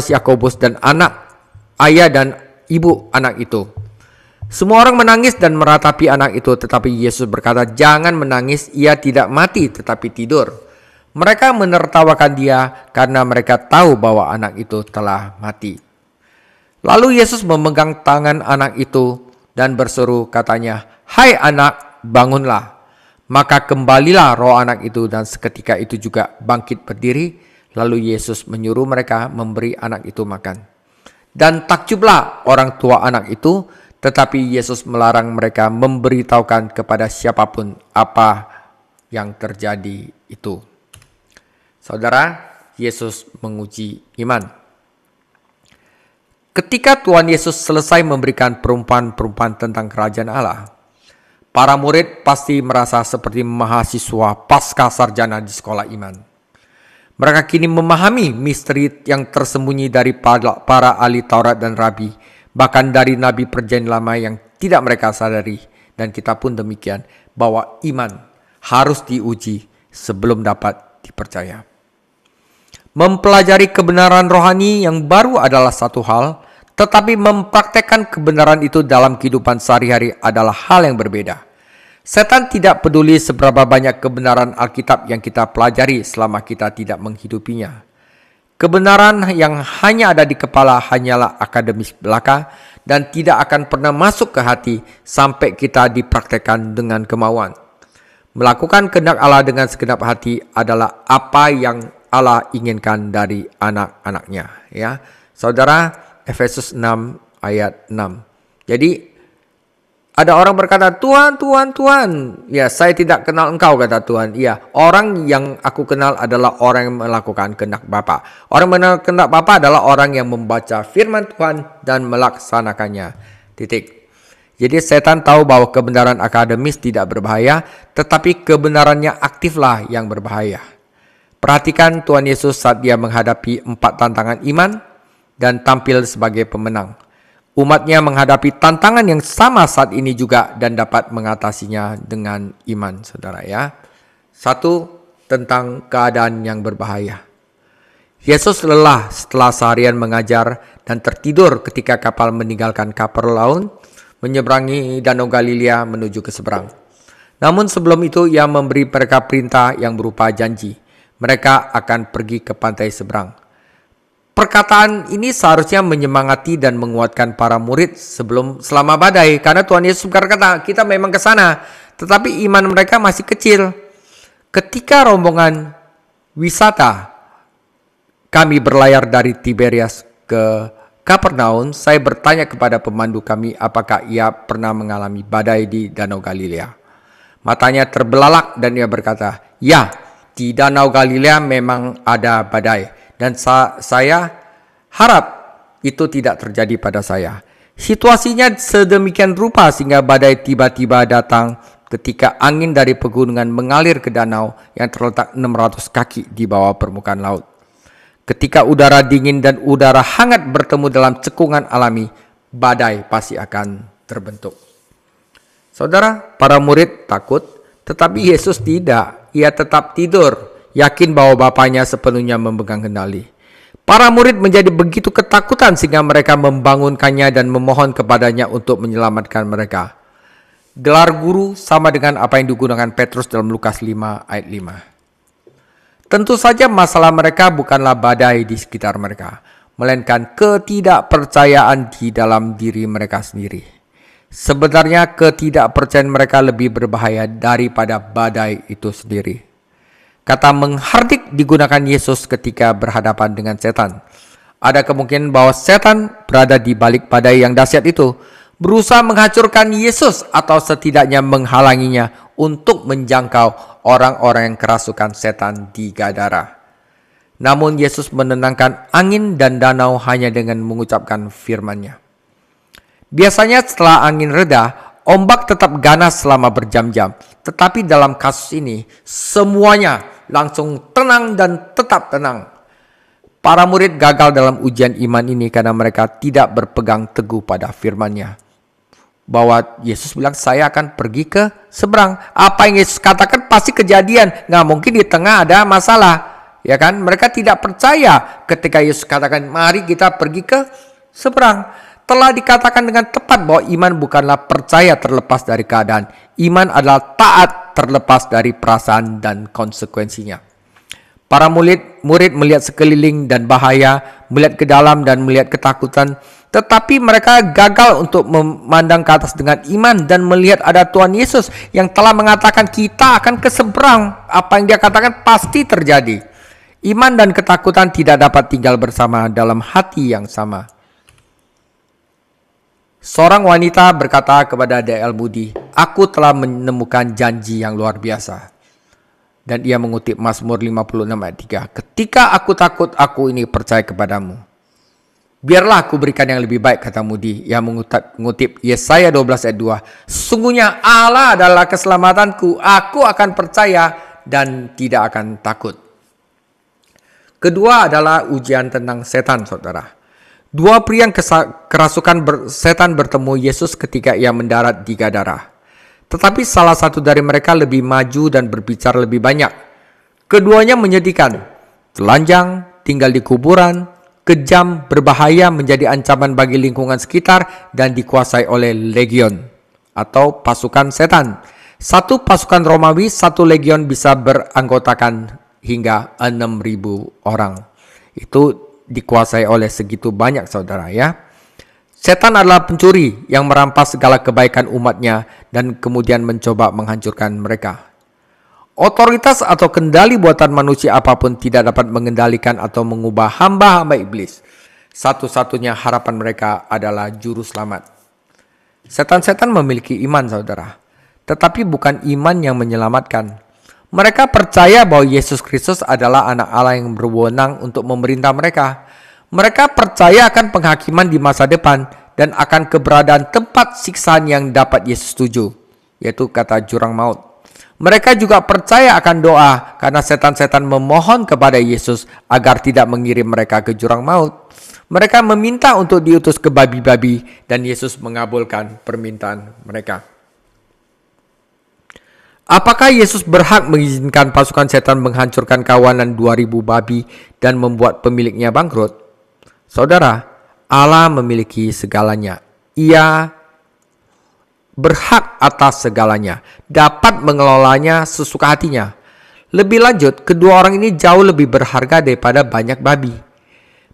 Yakobus dan ayah dan ibu anak itu. Semua orang menangis dan meratapi anak itu, tetapi Yesus berkata, "Jangan menangis, ia tidak mati tetapi tidur." Mereka menertawakan dia karena mereka tahu bahwa anak itu telah mati. Lalu Yesus memegang tangan anak itu dan berseru, katanya, "Hai anak, bangunlah." Maka kembalilah roh anak itu dan seketika itu juga bangkit berdiri. Lalu Yesus menyuruh mereka memberi anak itu makan. Dan takjublah orang tua anak itu, tetapi Yesus melarang mereka memberitahukan kepada siapapun apa yang terjadi itu. Saudara, Yesus menguji iman. Ketika Tuhan Yesus selesai memberikan perumpamaan-perumpamaan tentang kerajaan Allah, para murid pasti merasa seperti mahasiswa pasca sarjana di sekolah iman. Mereka kini memahami misteri yang tersembunyi dari para ahli Taurat dan Rabi, bahkan dari Nabi Perjanjian Lama yang tidak mereka sadari. Dan kita pun demikian, bahwa iman harus diuji sebelum dapat dipercaya. Mempelajari kebenaran rohani yang baru adalah satu hal, tetapi mempraktekkan kebenaran itu dalam kehidupan sehari-hari adalah hal yang berbeda. Setan tidak peduli seberapa banyak kebenaran Alkitab yang kita pelajari selama kita tidak menghidupinya. Kebenaran yang hanya ada di kepala hanyalah akademis belaka dan tidak akan pernah masuk ke hati sampai kita dipraktekkan dengan kemauan. Melakukan kehendak Allah dengan segenap hati adalah apa yang Allah inginkan dari anak-anaknya. Ya, saudara, Efesus 6 ayat 6. Jadi ada orang berkata, "Tuhan, Tuhan, Tuhan." Ya, "Saya tidak kenal engkau," kata Tuhan. Ya, orang yang aku kenal adalah orang yang melakukan kehendak Bapa. Orang yang melakukan kehendak Bapa adalah orang yang membaca firman Tuhan dan melaksanakannya. Titik. Jadi setan tahu bahwa kebenaran akademis tidak berbahaya, tetapi kebenarannya aktiflah yang berbahaya. Perhatikan Tuhan Yesus saat dia menghadapi 4 tantangan iman dan tampil sebagai pemenang. Umatnya menghadapi tantangan yang sama saat ini juga dan dapat mengatasinya dengan iman, saudara ya. 1, tentang keadaan yang berbahaya. Yesus lelah setelah seharian mengajar dan tertidur ketika kapal meninggalkan Kapernaum, menyeberangi Danau Galilea menuju ke seberang. Namun sebelum itu ia memberi mereka perintah yang berupa janji. Mereka akan pergi ke pantai seberang. Perkataan ini seharusnya menyemangati dan menguatkan para murid selama badai, karena Tuhan Yesus berkata, kita memang ke sana, tetapi iman mereka masih kecil. Ketika rombongan wisata kami berlayar dari Tiberias ke Kapernaum, saya bertanya kepada pemandu kami apakah ia pernah mengalami badai di Danau Galilea. Matanya terbelalak dan ia berkata, "Ya, di Danau Galilea memang ada badai, dan saya harap itu tidak terjadi pada saya." Situasinya sedemikian rupa sehingga badai tiba-tiba datang ketika angin dari pegunungan mengalir ke danau yang terletak 600 kaki di bawah permukaan laut. Ketika udara dingin dan udara hangat bertemu dalam cekungan alami, badai pasti akan terbentuk. Saudara, para murid takut, tetapi Yesus tidak. Ia tetap tidur, yakin bahwa Bapaknya sepenuhnya memegang kendali. Para murid menjadi begitu ketakutan sehingga mereka membangunkannya dan memohon kepadanya untuk menyelamatkan mereka. Gelar guru sama dengan apa yang digunakan Petrus dalam Lukas 5 ayat 5. Tentu saja masalah mereka bukanlah badai di sekitar mereka, melainkan ketidakpercayaan di dalam diri mereka sendiri. Sebenarnya ketidakpercayaan mereka lebih berbahaya daripada badai itu sendiri. Kata menghardik digunakan Yesus ketika berhadapan dengan setan. Ada kemungkinan bahwa setan berada di balik badai yang dahsyat itu, berusaha menghancurkan Yesus atau setidaknya menghalanginya untuk menjangkau orang-orang yang kerasukan setan di Gadara. Namun Yesus menenangkan angin dan danau hanya dengan mengucapkan firman-Nya. Biasanya setelah angin reda, ombak tetap ganas selama berjam-jam. Tetapi dalam kasus ini, semuanya langsung tenang dan tetap tenang. Para murid gagal dalam ujian iman ini karena mereka tidak berpegang teguh pada firman-Nya. Bahwa Yesus bilang, saya akan pergi ke seberang. Apa yang Yesus katakan pasti kejadian. Nggak mungkin di tengah ada masalah. Ya kan? Mereka tidak percaya ketika Yesus katakan, mari kita pergi ke seberang. Telah dikatakan dengan tepat bahwa iman bukanlah percaya terlepas dari keadaan. Iman adalah taat terlepas dari perasaan dan konsekuensinya. Para murid melihat sekeliling dan bahaya, melihat ke dalam dan melihat ketakutan. Tetapi mereka gagal untuk memandang ke atas dengan iman dan melihat ada Tuhan Yesus yang telah mengatakan kita akan ke seberang. Apa yang dia katakan pasti terjadi. Iman dan ketakutan tidak dapat tinggal bersama dalam hati yang sama. Seorang wanita berkata kepada D.L. Moody, aku telah menemukan janji yang luar biasa. Dan ia mengutip Mazmur 56 ayat 3. Ketika aku takut, aku ini percaya kepadamu. Biarlah aku berikan yang lebih baik, kata Moody. Ia mengutip Yesaya 12 ayat 2. Sesungguhnya Allah adalah keselamatanku. Aku akan percaya dan tidak akan takut. Kedua adalah ujian tentang setan, saudara. Dua pria yang kerasukan setan bertemu Yesus ketika ia mendarat di Gadara. Tetapi salah satu dari mereka lebih maju dan berbicara lebih banyak. Keduanya menyedihkan, telanjang, tinggal di kuburan, kejam, berbahaya, menjadi ancaman bagi lingkungan sekitar, dan dikuasai oleh legion atau pasukan setan. Satu pasukan Romawi, satu legion bisa beranggotakan hingga 6.000 orang. Itu dikuasai oleh segitu banyak, saudara ya. Setan adalah pencuri yang merampas segala kebaikan umatnya dan kemudian mencoba menghancurkan mereka. Otoritas atau kendali buatan manusia apapun tidak dapat mengendalikan atau mengubah hamba-hamba iblis. Satu-satunya harapan mereka adalah juru selamat. Setan-setan memiliki iman, saudara. Tetapi bukan iman yang menyelamatkan. Mereka percaya bahwa Yesus Kristus adalah anak Allah yang berwenang untuk memerintah mereka. Mereka percaya akan penghakiman di masa depan dan akan keberadaan tempat siksaan yang dapat Yesus tuju, yaitu kata jurang maut. Mereka juga percaya akan doa karena setan-setan memohon kepada Yesus agar tidak mengirim mereka ke jurang maut. Mereka meminta untuk diutus ke babi-babi dan Yesus mengabulkan permintaan mereka. Apakah Yesus berhak mengizinkan pasukan setan menghancurkan kawanan 2.000 babi dan membuat pemiliknya bangkrut? Saudara, Allah memiliki segalanya. Ia berhak atas segalanya, dapat mengelolanya sesuka hatinya. Lebih lanjut, kedua orang ini jauh lebih berharga daripada banyak babi.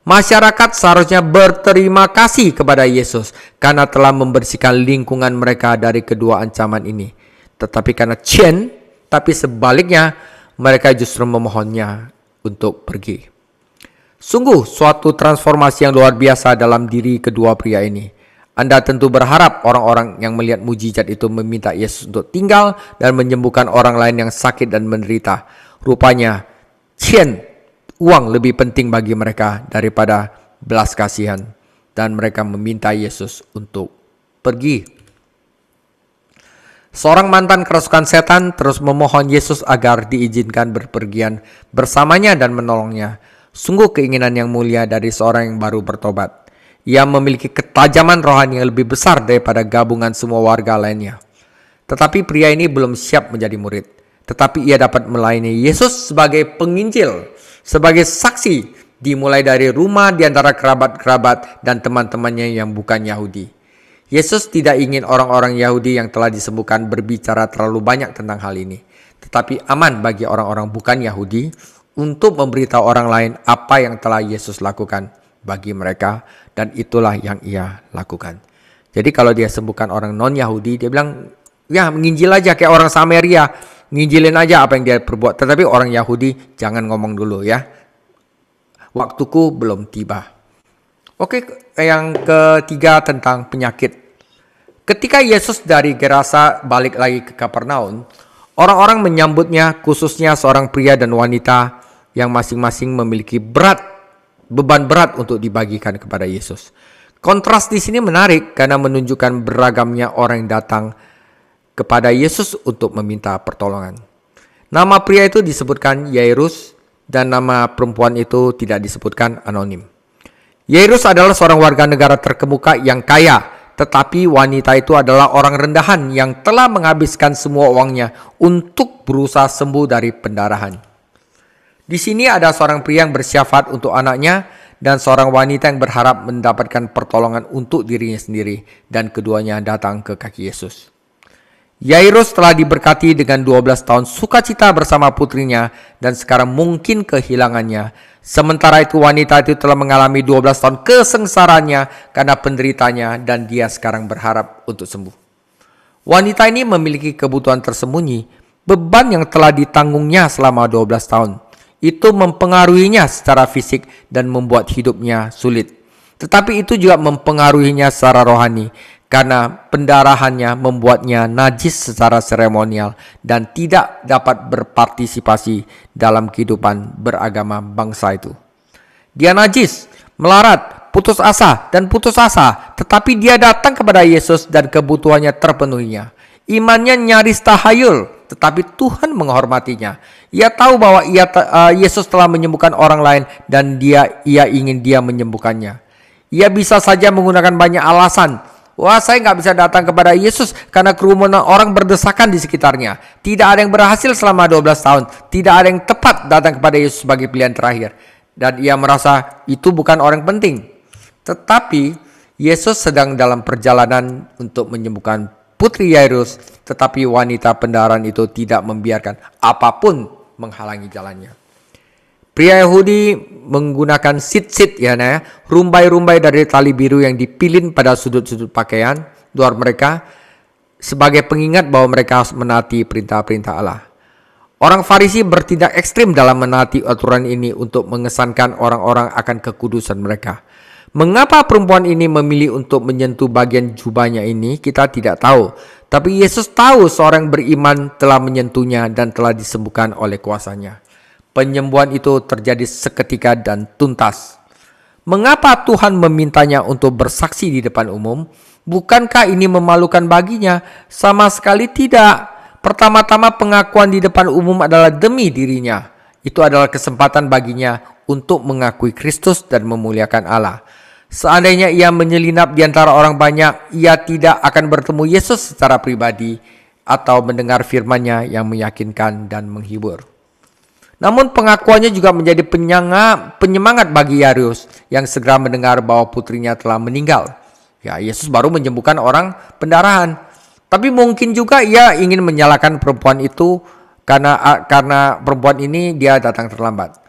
Masyarakat seharusnya berterima kasih kepada Yesus karena telah membersihkan lingkungan mereka dari kedua ancaman ini. Tetapi karena tapi sebaliknya mereka justru memohonnya untuk pergi. Sungguh suatu transformasi yang luar biasa dalam diri kedua pria ini. Anda tentu berharap orang-orang yang melihat mujizat itu meminta Yesus untuk tinggal dan menyembuhkan orang lain yang sakit dan menderita. Rupanya, uang lebih penting bagi mereka daripada belas kasihan. Dan mereka meminta Yesus untuk pergi. Seorang mantan kerasukan setan terus memohon Yesus agar diizinkan berpergian bersamanya dan menolongnya. Sungguh keinginan yang mulia dari seorang yang baru bertobat. Ia memiliki ketajaman rohani yang lebih besar daripada gabungan semua warga lainnya. Tetapi pria ini belum siap menjadi murid. Tetapi ia dapat melayani Yesus sebagai penginjil, sebagai saksi, dimulai dari rumah di antara kerabat-kerabat dan teman-temannya yang bukan Yahudi. Yesus tidak ingin orang-orang Yahudi yang telah disembuhkan berbicara terlalu banyak tentang hal ini. Tetapi aman bagi orang-orang bukan Yahudi untuk memberitahu orang lain apa yang telah Yesus lakukan bagi mereka, dan itulah yang ia lakukan. Jadi kalau dia sembuhkan orang non-Yahudi, dia bilang, ya menginjil aja kayak orang Samaria, nginjilin aja apa yang dia perbuat. Tetapi orang Yahudi jangan ngomong dulu ya, waktuku belum tiba. Oke, yang ketiga tentang penyakit. Ketika Yesus dari Gerasa balik lagi ke Kapernaum, orang-orang menyambutnya, khususnya seorang pria dan wanita yang masing-masing memiliki beban berat untuk dibagikan kepada Yesus. Kontras di sini menarik karena menunjukkan beragamnya orang yang datang kepada Yesus untuk meminta pertolongan. Nama pria itu disebutkan Yairus dan nama perempuan itu tidak disebutkan, anonim. Yairus adalah seorang warga negara terkemuka yang kaya, tetapi wanita itu adalah orang rendahan yang telah menghabiskan semua uangnya untuk berusaha sembuh dari pendarahan. Di sini ada seorang pria yang bersyafaat untuk anaknya dan seorang wanita yang berharap mendapatkan pertolongan untuk dirinya sendiri, dan keduanya datang ke kaki Yesus. Yairus telah diberkati dengan 12 tahun sukacita bersama putrinya dan sekarang mungkin kehilangannya. Sementara itu wanita itu telah mengalami 12 tahun kesengsaranya karena penderitanya dan dia sekarang berharap untuk sembuh. Wanita ini memiliki kebutuhan tersembunyi, beban yang telah ditanggungnya selama 12 tahun. Itu mempengaruhinya secara fisik dan membuat hidupnya sulit. Tetapi itu juga mempengaruhinya secara rohani, karena pendarahannya membuatnya najis secara seremonial dan tidak dapat berpartisipasi dalam kehidupan beragama bangsa itu. Dia najis, melarat, putus asa, tetapi dia datang kepada Yesus dan kebutuhannya terpenuhinya. Imannya nyaris tahayul, tetapi Tuhan menghormatinya. Ia tahu bahwa Yesus telah menyembuhkan orang lain dan ia ingin dia menyembuhkannya. Ia bisa saja menggunakan banyak alasan. Wah, saya nggak bisa datang kepada Yesus karena kerumunan orang berdesakan di sekitarnya. Tidak ada yang berhasil selama 12 tahun. Tidak ada yang tepat datang kepada Yesus sebagai pilihan terakhir. Dan ia merasa itu bukan orang penting. Tetapi Yesus sedang dalam perjalanan untuk menyembuhkan putri Yairus, tetapi wanita pendarahan itu tidak membiarkan apapun menghalangi jalannya. Pria Yahudi menggunakan sit-sit, rumbai-rumbai dari tali biru yang dipilin pada sudut-sudut pakaian luar mereka sebagai pengingat bahwa mereka harus menaati perintah-perintah Allah. Orang Farisi bertindak ekstrim dalam menaati aturan ini untuk mengesankan orang-orang akan kekudusan mereka. Mengapa perempuan ini memilih untuk menyentuh bagian jubahnya ini, kita tidak tahu. Tapi Yesus tahu seorang beriman telah menyentuhnya dan telah disembuhkan oleh kuasanya. Penyembuhan itu terjadi seketika dan tuntas. Mengapa Tuhan memintanya untuk bersaksi di depan umum? Bukankah ini memalukan baginya? Sama sekali tidak. Pertama-tama pengakuan di depan umum adalah demi dirinya. Itu adalah kesempatan baginya untuk mengakui Kristus dan memuliakan Allah. Seandainya ia menyelinap di antara orang banyak, ia tidak akan bertemu Yesus secara pribadi atau mendengar firman-Nya yang meyakinkan dan menghibur. Namun pengakuannya juga menjadi penyemangat bagi Yairus yang segera mendengar bahwa putrinya telah meninggal. Ya, Yesus baru menyembuhkan orang pendarahan. Tapi mungkin juga ia ingin menyalahkan perempuan itu karena perempuan ini dia datang terlambat.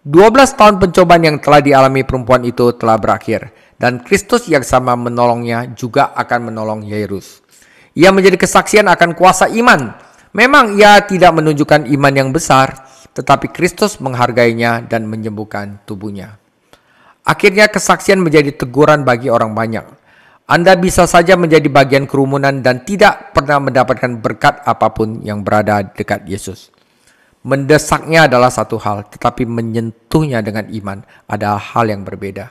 12 tahun pencobaan yang telah dialami perempuan itu telah berakhir, dan Kristus yang sama menolongnya juga akan menolong Yairus. Ia menjadi kesaksian akan kuasa iman. Memang ia tidak menunjukkan iman yang besar, tetapi Kristus menghargainya dan menyembuhkan tubuhnya. Akhirnya kesaksian menjadi teguran bagi orang banyak. Anda bisa saja menjadi bagian kerumunan dan tidak pernah mendapatkan berkat apapun yang berada dekat Yesus. Mendesaknya adalah satu hal, tetapi menyentuhnya dengan iman adalah hal yang berbeda.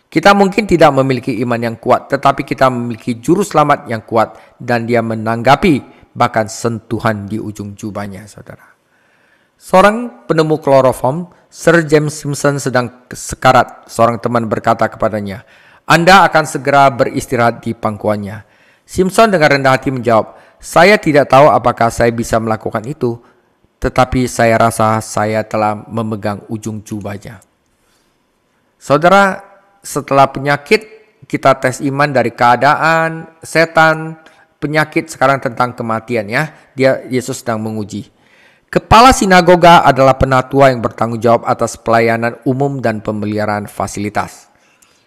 Kita mungkin tidak memiliki iman yang kuat, tetapi kita memiliki juru selamat yang kuat dan dia menanggapi bahkan sentuhan di ujung jubahnya, saudara. Seorang penemu kloroform, Sir James Simpson sedang sekarat. Seorang teman berkata kepadanya, "Anda akan segera beristirahat di pangkuannya." Simpson dengan rendah hati menjawab, "Saya tidak tahu apakah saya bisa melakukan itu, tetapi saya rasa saya telah memegang ujung jubahnya." Saudara, setelah penyakit, kita tes iman dari keadaan, setan, penyakit, sekarang tentang kematian ya. Yesus sedang menguji. Kepala sinagoga adalah penatua yang bertanggung jawab atas pelayanan umum dan pemeliharaan fasilitas.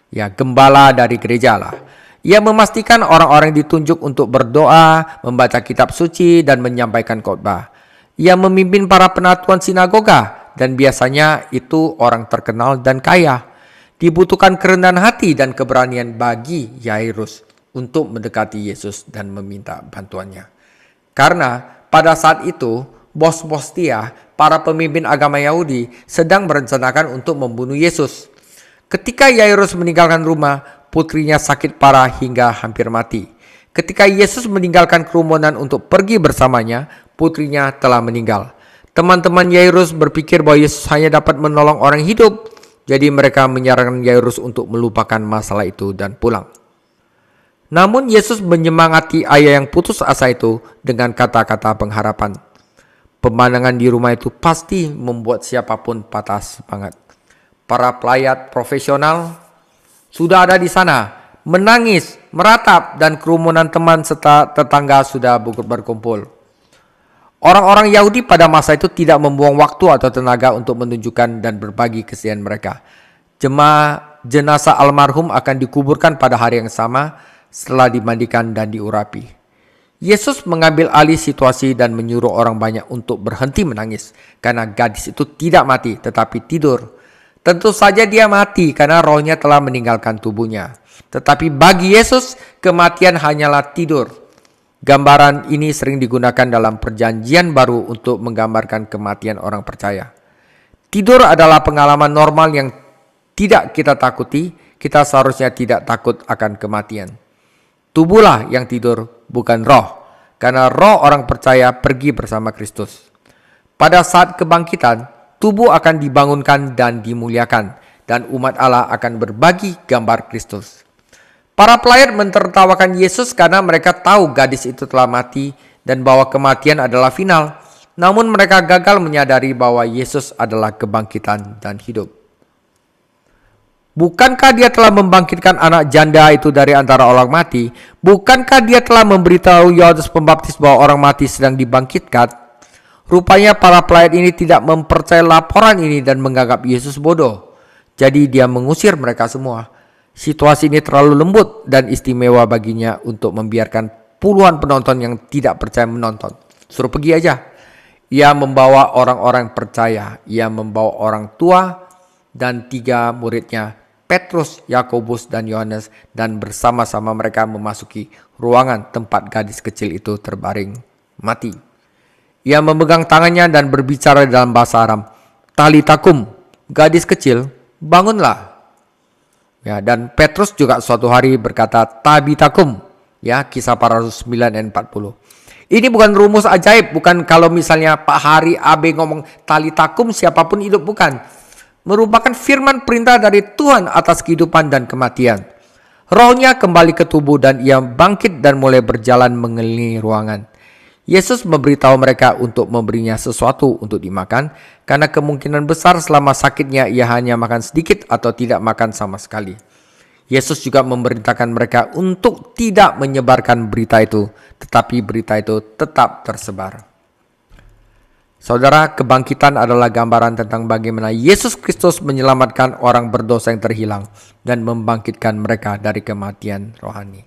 Ya, gembala dari gereja lah. Ia memastikan orang-orang ditunjuk untuk berdoa, membaca kitab suci, dan menyampaikan khotbah. Ia memimpin para penatuan sinagoga, dan biasanya itu orang terkenal dan kaya. Dibutuhkan kerendahan hati dan keberanian bagi Yairus untuk mendekati Yesus dan meminta bantuannya. Karena pada saat itu, bos-bos dia, para pemimpin agama Yahudi, sedang merencanakan untuk membunuh Yesus. Ketika Yairus meninggalkan rumah, putrinya sakit parah hingga hampir mati. Ketika Yesus meninggalkan kerumunan untuk pergi bersamanya, putrinya telah meninggal. Teman-teman Yairus berpikir bahwa Yesus hanya dapat menolong orang hidup. Jadi mereka menyarankan Yairus untuk melupakan masalah itu dan pulang. Namun Yesus menyemangati ayah yang putus asa itu dengan kata-kata pengharapan. Pemandangan di rumah itu pasti membuat siapapun patah semangat. Para pelayat profesional sudah ada di sana, menangis, meratap, dan kerumunan teman serta tetangga sudah berkumpul. Orang-orang Yahudi pada masa itu tidak membuang waktu atau tenaga untuk menunjukkan dan berbagi kesedihan mereka. Jenazah almarhum akan dikuburkan pada hari yang sama setelah dimandikan dan diurapi. Yesus mengambil alih situasi dan menyuruh orang banyak untuk berhenti menangis karena gadis itu tidak mati tetapi tidur. Tentu saja dia mati karena rohnya telah meninggalkan tubuhnya. Tetapi bagi Yesus, kematian hanyalah tidur. Gambaran ini sering digunakan dalam perjanjian baru untuk menggambarkan kematian orang percaya. Tidur adalah pengalaman normal yang tidak kita takuti. Kita seharusnya tidak takut akan kematian. Tubuhlah yang tidur, bukan roh. Karena roh orang percaya pergi bersama Kristus. Pada saat kebangkitan, tubuh akan dibangunkan dan dimuliakan. Dan umat Allah akan berbagi gambar Kristus. Para pelayat mentertawakan Yesus karena mereka tahu gadis itu telah mati dan bahwa kematian adalah final. Namun mereka gagal menyadari bahwa Yesus adalah kebangkitan dan hidup. Bukankah dia telah membangkitkan anak janda itu dari antara orang mati? Bukankah dia telah memberitahu Yohanes Pembaptis bahwa orang mati sedang dibangkitkan? Rupanya para pelayat ini tidak mempercayai laporan ini dan menganggap Yesus bodoh. Jadi dia mengusir mereka semua. Situasi ini terlalu lembut dan istimewa baginya untuk membiarkan puluhan penonton yang tidak percaya menonton. Suruh pergi aja. Ia membawa orang-orang percaya. Ia membawa orang tua dan 3 muridnya, Petrus, Yakobus, dan Yohanes, dan bersama-sama mereka memasuki ruangan tempat gadis kecil itu terbaring mati. Ia memegang tangannya dan berbicara dalam bahasa Aram. "Talitakum," gadis kecil, bangunlah. Ya, dan Petrus juga suatu hari berkata, "Tabitakum." Ya, Kisah Para Rasul 9 dan 40. Ini bukan rumus ajaib, bukan kalau misalnya Pak Hari AB ngomong talitakum siapapun hidup, bukan. Merupakan firman perintah dari Tuhan atas kehidupan dan kematian. Rohnya kembali ke tubuh dan ia bangkit dan mulai berjalan mengelilingi ruangan. Yesus memberitahu mereka untuk memberinya sesuatu untuk dimakan, karena kemungkinan besar selama sakitnya ia hanya makan sedikit atau tidak makan sama sekali. Yesus juga memerintahkan mereka untuk tidak menyebarkan berita itu, tetapi berita itu tetap tersebar. Saudara, kebangkitan adalah gambaran tentang bagaimana Yesus Kristus menyelamatkan orang berdosa yang terhilang dan membangkitkan mereka dari kematian rohani.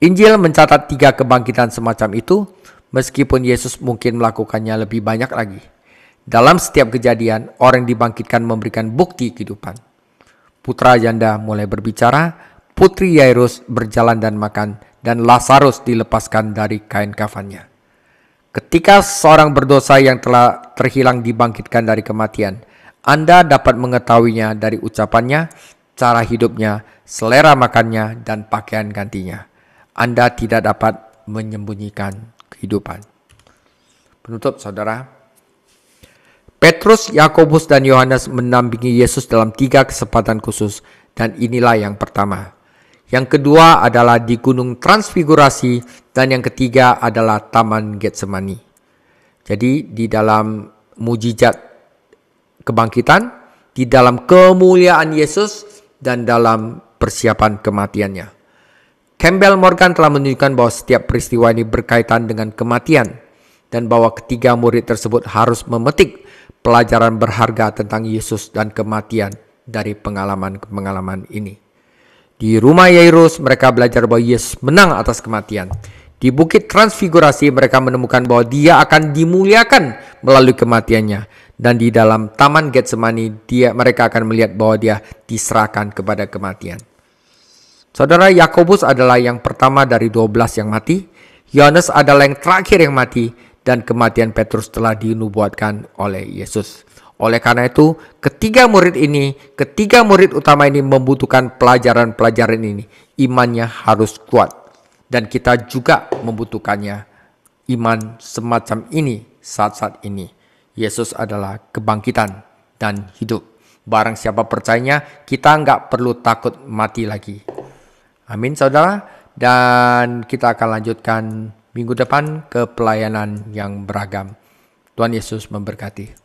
Injil mencatat 3 kebangkitan semacam itu, meskipun Yesus mungkin melakukannya lebih banyak lagi. Dalam setiap kejadian, orang yang dibangkitkan memberikan bukti kehidupan. putra janda mulai berbicara, putri Yairus berjalan dan makan, dan Lazarus dilepaskan dari kain kafannya. Ketika seorang berdosa yang telah terhilang dibangkitkan dari kematian, Anda dapat mengetahuinya dari ucapannya, cara hidupnya, selera makannya, dan pakaian gantinya. Anda tidak dapat menyembunyikan kehidupan. Penutup, saudara. Petrus, Yakobus, dan Yohanes mendampingi Yesus dalam 3 kesempatan khusus, dan inilah yang pertama. Yang kedua adalah di Gunung Transfigurasi, dan yang ketiga adalah Taman Getsemani. Jadi di dalam mujizat kebangkitan, di dalam kemuliaan Yesus, dan dalam persiapan kematiannya. Campbell Morgan telah menunjukkan bahwa setiap peristiwa ini berkaitan dengan kematian, dan bahwa ketiga murid tersebut harus memetik pelajaran berharga tentang Yesus dan kematian dari pengalaman-pengalaman ini. Di rumah Yairus, mereka belajar bahwa Yesus menang atas kematian. Di Bukit Transfigurasi, mereka menemukan bahwa dia akan dimuliakan melalui kematiannya. Dan di dalam Taman Getsemani, mereka akan melihat bahwa dia diserahkan kepada kematian. Saudara, Yakobus adalah yang pertama dari 12 yang mati. Yohanes adalah yang terakhir yang mati. Dan kematian Petrus telah dinubuatkan oleh Yesus. Oleh karena itu, ketiga murid utama ini membutuhkan pelajaran-pelajaran ini. Imannya harus kuat. Dan kita juga membutuhkannya. Iman semacam ini saat-saat ini. Yesus adalah kebangkitan dan hidup. Barang siapa percayanya, kita nggak perlu takut mati lagi. Amin, saudara. Dan kita akan lanjutkan minggu depan ke pelayanan yang beragam. Tuhan Yesus memberkati.